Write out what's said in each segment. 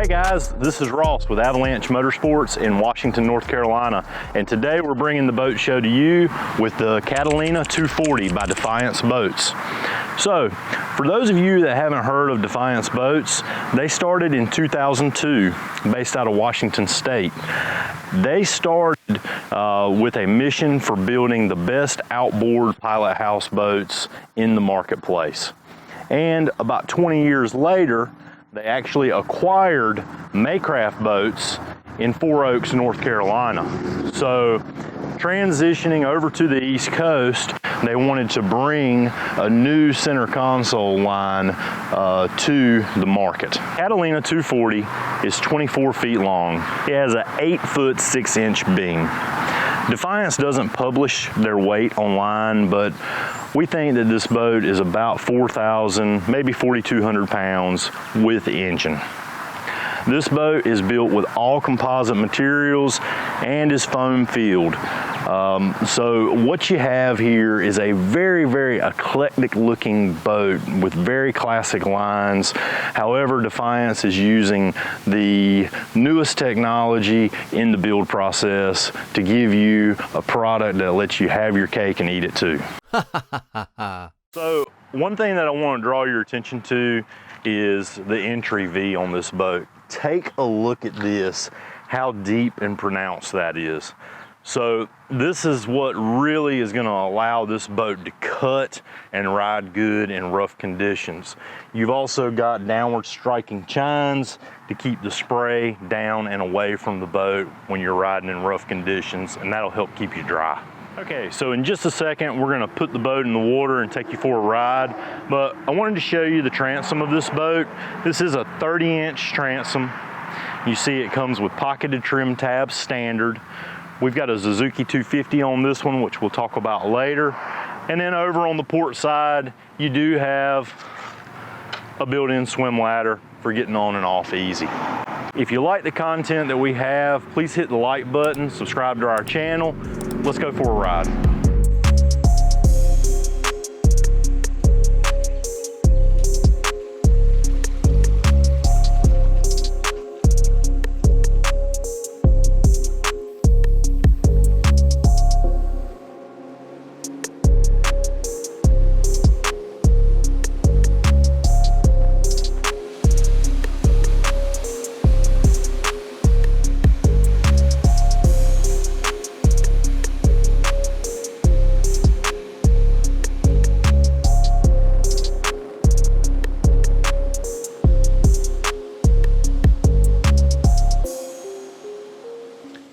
guys, this is Ross with Avalanche Motorsports in Washington, North Carolina, and today we're bringing the boat show to you with the Catalina 240 by Defiance Boats. So, for those of you that haven't heard of Defiance Boats, they started in 2002, based out of Washington State. They started with a mission for building the best outboard pilot house boats in the marketplace. And about 20 years later, they actually acquired Maycraft Boats in Four Oaks, North Carolina. So transitioning over to the East Coast, they wanted to bring a new center console line to the market. Catalina 240 is 24 feet long. It has an 8-foot 6-inch beam. Defiance doesn't publish their weight online, but we think that this boat is about 4,000, maybe 4,200 pounds with the engine. This boat is built with all composite materials and is foam filled. So what you have here is a very, very eclectic looking boat with very classic lines. However, Defiance is using the newest technology in the build process to give you a product that lets you have your cake and eat it too. So one thing that I want to draw your attention to is the entry V on this boat. Take a look at this, how deep and pronounced that is. So this is what really is going to allow this boat to cut and ride good in rough conditions. You've also got downward striking chines to keep the spray down and away from the boat when you're riding in rough conditions, and that'll help keep you dry. Okay, so in just a second, we're gonna put the boat in the water and take you for a ride, but I wanted to show you the transom of this boat. This is a 30-inch transom. You see it comes with pocketed trim tabs standard. We've got a Suzuki 250 on this one, which we'll talk about later. And then over on the port side, you do have a built-in swim ladder for getting on and off easy. If you like the content that we have, please hit the like button, subscribe to our channel. Let's go for a ride.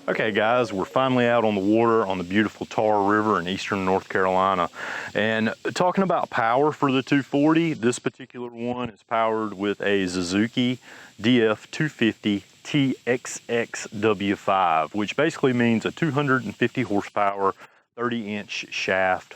Okay guys, we're finally out on the water on the beautiful Tar River in eastern North Carolina. And talking about power for the 240, this particular one is powered with a Suzuki DF250 TXXW5, which basically means a 250 horsepower, 30-inch shaft,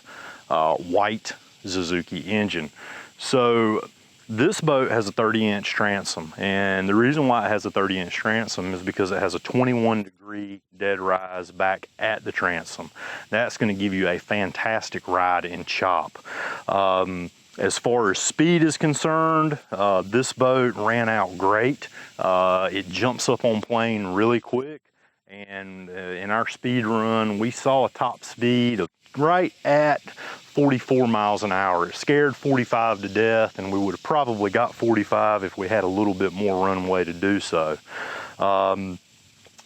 white Suzuki engine. So this boat has a 30-inch transom, and the reason why it has a 30-inch transom is because it has a 21-degree dead rise back at the transom. That's going to give you a fantastic ride in chop. As far as speed is concerned, this boat ran out great. It jumps up on plane really quick, and in our speed run, we saw a top speed of right at 44 miles an hour. It scared 45 to death, and we would have probably got 45 if we had a little bit more runway to do so.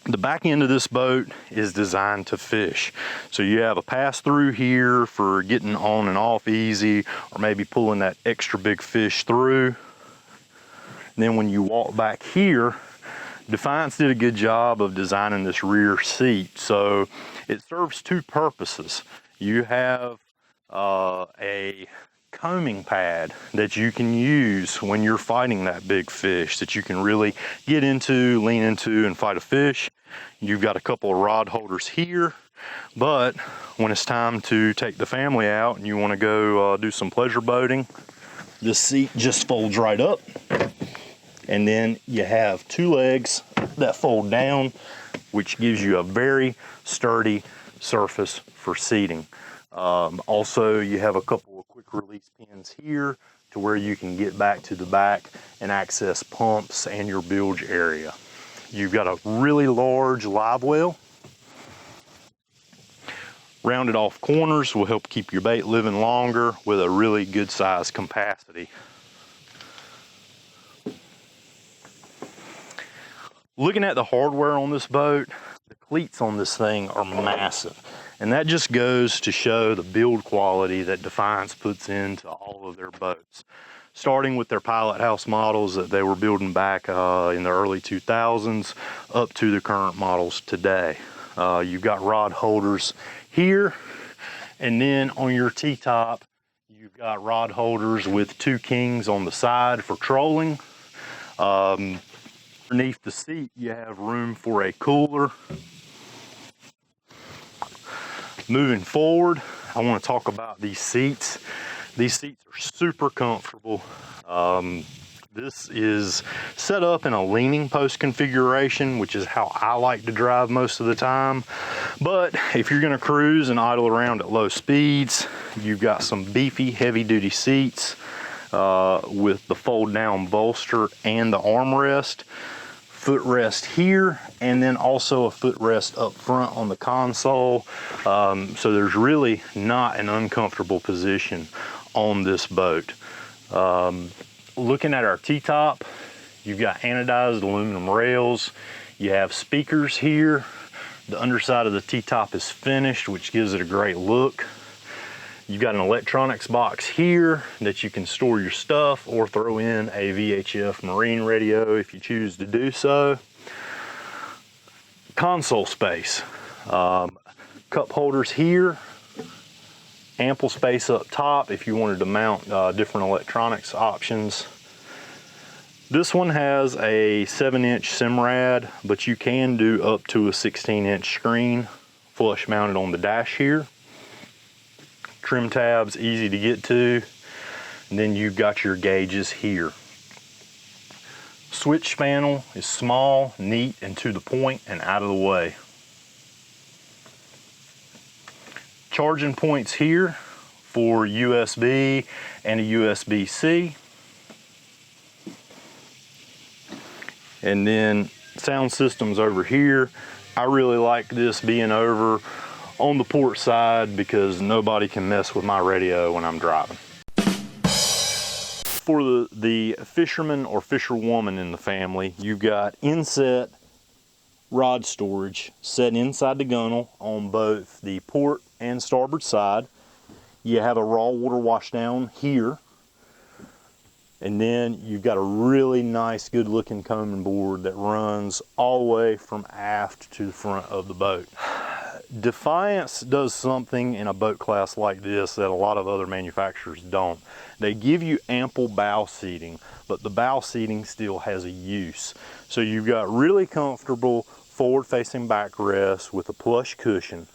The back end of this boat is designed to fish. So you have a pass through here for getting on and off easy, or maybe pulling that extra big fish through. And then when you walk back here, Defiance did a good job of designing this rear seat. So it serves two purposes. You have a combing pad that you can use when you're fighting that big fish, that you can really get into, lean into, and fight a fish. You've got a couple of rod holders here, but when it's time to take the family out and you want to go do some pleasure boating, this seat just folds right up, and then you have two legs that fold down, which gives you a very sturdy surface for seating. Also, you have a couple of quick quick release pins here to where you can get back to the back and access pumps and your bilge area. You've got a really large live well. Rounded off corners will help keep your bait living longer with a really good size capacity. Looking at the hardware on this boat, the cleats on this thing are massive. And that just goes to show the build quality that Defiance puts into all of their boats. Starting with their pilot house models that they were building back in the early 2000s up to the current models today. You've got rod holders here, and then on your T-top, you've got rod holders with 2 kings on the side for trolling. Underneath the seat, you have room for a cooler. Moving forward, I want to talk about these seats. These seats are super comfortable. This is set up in a leaning post configuration, which is how I like to drive most of the time. But if you're going to cruise and idle around at low speeds, you've got some beefy, heavy-duty seats with the fold-down bolster and the armrest. Footrest here, and then also a footrest up front on the console. So there's really not an uncomfortable position on this boat. Looking at our T-top, you've got anodized aluminum rails. You have speakers here. The underside of the T-top is finished, which gives it a great look. You've got an electronics box here that you can store your stuff or throw in a VHF marine radio if you choose to do so. Console space. Cup holders here. Ample space up top if you wanted to mount different electronics options. This one has a 7-inch Simrad, but you can do up to a 16-inch screen flush mounted on the dash here. Trim tabs, easy to get to. And then you've got your gauges here. Switch panel is small, neat, and to the point and out of the way. Charging points here for USB and a USB-C. And then sound systems over here. I really like this being over on the port side because nobody can mess with my radio when I'm driving. For the fisherman or fisherwoman in the family, you've got inset rod storage set inside the gunnel on both the port and starboard side. You have a raw water washdown here, and then you've got a really nice, good looking combing board that runs all the way from aft to the front of the boat. Defiance does something in a boat class like this that a lot of other manufacturers don't. They give you ample bow seating, but the bow seating still has a use. So you've got really comfortable forward-facing backrest with a plush cushion.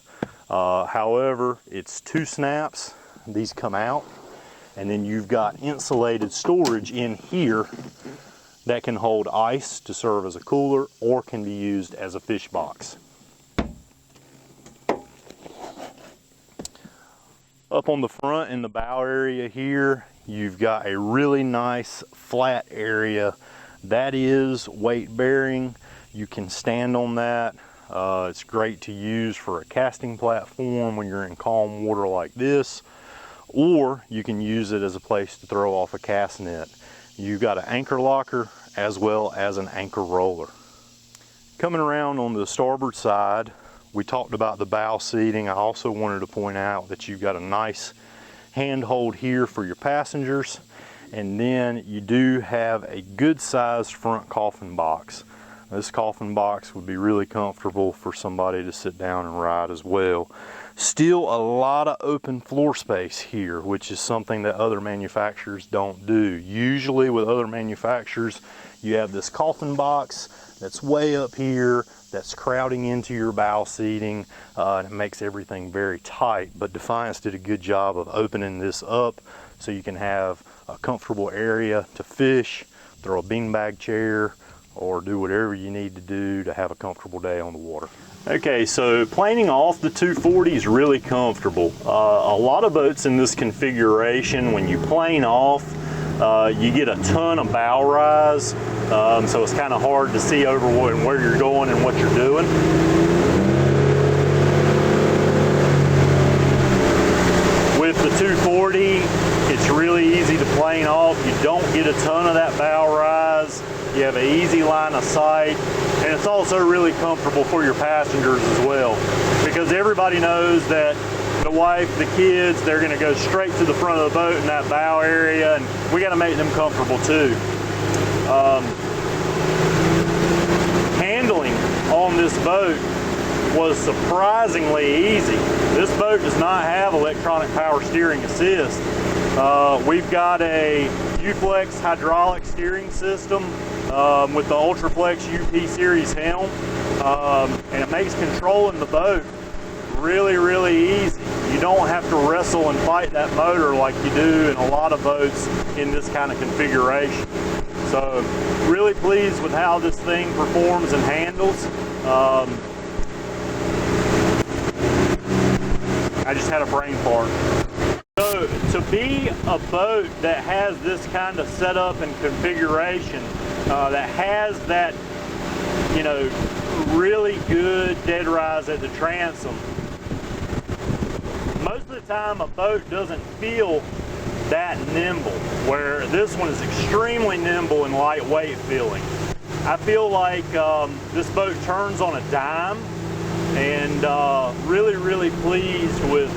However, it's 2 snaps. These come out, and then you've got insulated storage in here that can hold ice to serve as a cooler or can be used as a fish box. Up on the front in the bow area here, you've got a really nice flat area that is weight bearing. You can stand on that. It's great to use for a casting platform when you're in calm water like this, or you can use it as a place to throw off a cast net. You've got an anchor locker as well as an anchor roller. Coming around on the starboard side, we talked about the bow seating. I also wanted to point out that you've got a nice handhold here for your passengers, and then you do have a good sized front coffin box. This coffin box would be really comfortable for somebody to sit down and ride as well. Still a lot of open floor space here, which is something that other manufacturers don't do. Usually with other manufacturers, you have this coffin box that's way up here, that's crowding into your bow seating, and it makes everything very tight. But Defiance did a good job of opening this up so you can have a comfortable area to fish, throw a beanbag chair, or do whatever you need to do to have a comfortable day on the water. Okay, so planing off the 240 is really comfortable. A lot of boats in this configuration, when you plane off, you get a ton of bow rise, so it's kind of hard to see over where you're going and what you're doing. With the 240, it's really easy to plane off. You don't get a ton of that bow rise. You have an easy line of sight, and it's also really comfortable for your passengers as well, because everybody knows that the wife, the kids, they're going to go straight to the front of the boat in that bow area, and we got to make them comfortable too. Handling on this boat was surprisingly easy. This boat does not have electronic power steering assist. We've got a U-Flex hydraulic steering system with the Ultraflex UP series helm, and it makes controlling the boat really, really easy. You don't have to wrestle and fight that motor like you do in a lot of boats in this kind of configuration. So really pleased with how this thing performs and handles. I just had a brain fart. So to be a boat that has this kind of setup and configuration, that has that, you know, really good dead rise at the transom, most of the time a boat doesn't feel that nimble, where this one is extremely nimble and lightweight feeling. I feel like this boat turns on a dime, and really, really pleased with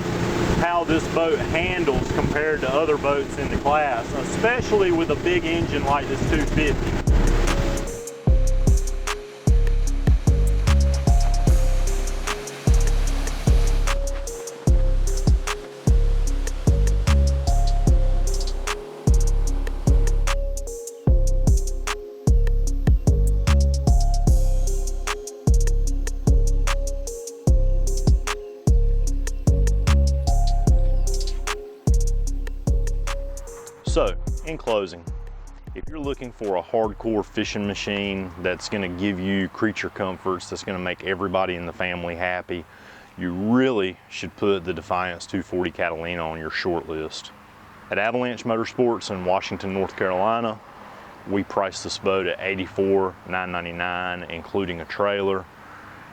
how this boat handles compared to other boats in the class, especially with a big engine like this 250. So, in closing, if you're looking for a hardcore fishing machine that's going to give you creature comforts, that's going to make everybody in the family happy, you really should put the Defiance 240 Catalina on your short list. At Avalanche Motorsports in Washington, North Carolina, we priced this boat at $84,999, including a trailer,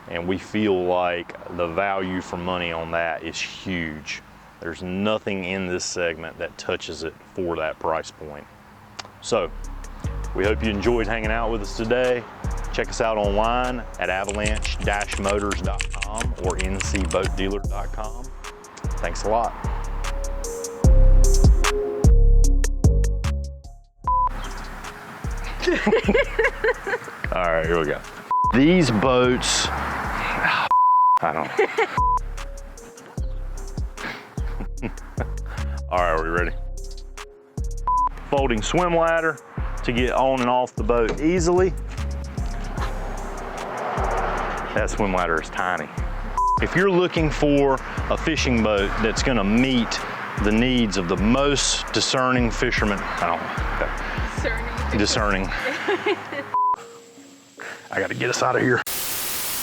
and we feel like the value for money on that is huge. There's nothing in this segment that touches it for that price point. So, we hope you enjoyed hanging out with us today. Check us out online at avalanche-motors.com or ncboatdealer.com. Thanks a lot. All right, here we go. These boats, I don't know. All right, are we ready? Folding swim ladder to get on and off the boat easily. That swim ladder is tiny. If you're looking for a fishing boat that's gonna meet the needs of the most discerning fishermen, discerning. I gotta get us out of here.